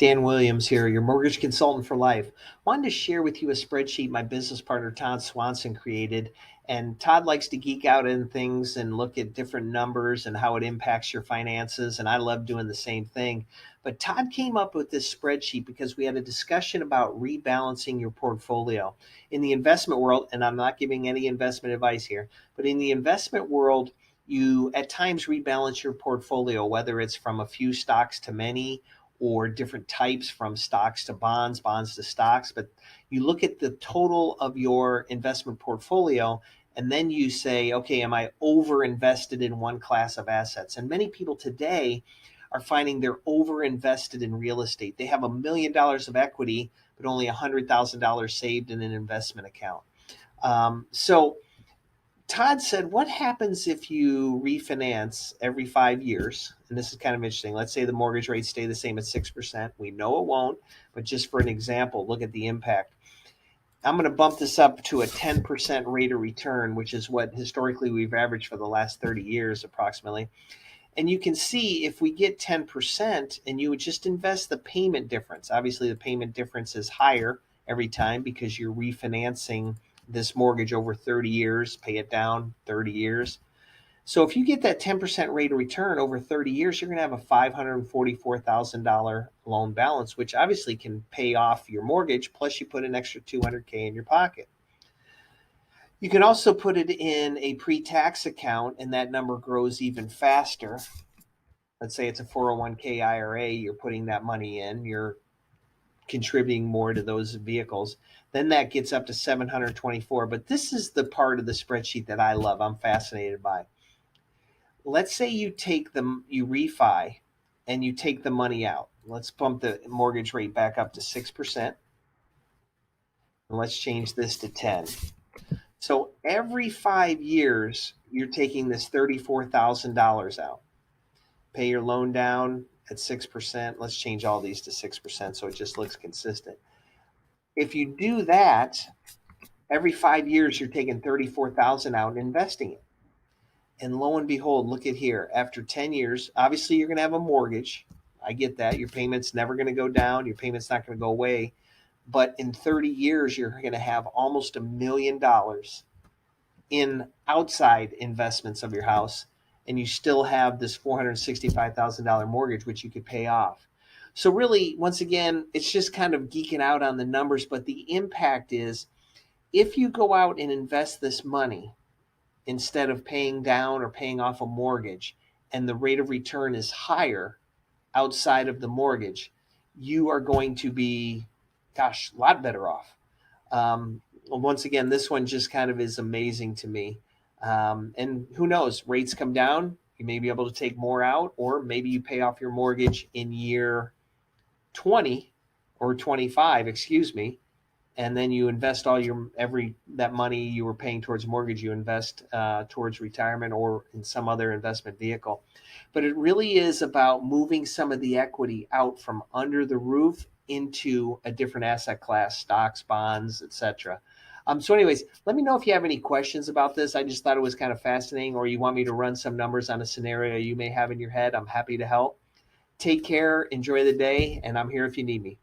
Dan Williams here, your mortgage consultant for life. Wanted to share with you a spreadsheet my business partner Todd Swanson created. And Todd likes to geek out in things and look at different numbers and how it impacts your finances. And I love doing the same thing. But Todd came up with this spreadsheet because we had a discussion about rebalancing your portfolio. In the investment world, and I'm not giving any investment advice here, but in the investment world, you at times rebalance your portfolio, whether it's from a few stocks to many or different types from stocks to bonds, bonds to stocks. But you look at the total of your investment portfolio and then you say, okay, am I over invested in one class of assets? And many people today are finding they're over invested in real estate. They have $1 million of equity, but only $100,000 saved in an investment account. So Todd said, what happens if you refinance every 5 years? And this is kind of interesting. Let's say the mortgage rates stay the same at 6%. We know it won't, but just for an example, look at the impact. I'm going to bump this up to a 10% rate of return, which is what historically we've averaged for the last 30 years approximately. And you can see if we get 10% and you would just invest the payment difference. Obviously, the payment difference is higher every time because you're refinancing this mortgage over 30 years, pay it down 30 years. So if you get that 10% rate of return over 30 years, you're going to have a $544,000 loan balance, which obviously can pay off your mortgage, plus you put an extra $200K in your pocket. You can also put it in a pre-tax account, and that number grows even faster. Let's say it's a 401k IRA, you're putting that money in, you're contributing more to those vehicles. Then that gets up to 724. But this is the part of the spreadsheet that I love. I'm fascinated by. Let's say you refi and you take the money out. Let's bump the mortgage rate back up to 6%. And let's change this to 10. So every 5 years, you're taking this $34,000 out. Pay your loan down at 6%. Let's change all these to 6% so it just looks consistent. If you do that, every 5 years, you're taking 34,000 out and investing it. And lo and behold, look at here. After 10 years, obviously you're going to have a mortgage. I get that. Your payment's never going to go down. Your payment's not going to go away. But in 30 years, you're going to have almost $1 million in outside investments of your house, and you still have this $465,000 mortgage, which you could pay off. So really, once again, it's just kind of geeking out on the numbers, but the impact is if you go out and invest this money instead of paying down or paying off a mortgage, and the rate of return is higher outside of the mortgage, you are going to be, gosh, a lot better off. Once again, this one just kind of is amazing to me. And who knows, rates come down, you may be able to take more out, or maybe you pay off your mortgage in year 20 or 25, excuse me, and then you invest all that money you were paying towards mortgage, you invest towards retirement or in some other investment vehicle. But it really is about moving some of the equity out from under the roof into a different asset class, stocks, bonds, etc. So anyways, let me know if you have any questions about this. I just thought it was kind of fascinating, or you want me to run some numbers on a scenario you may have in your head. I'm happy to help. Take care, enjoy the day, and I'm here if you need me.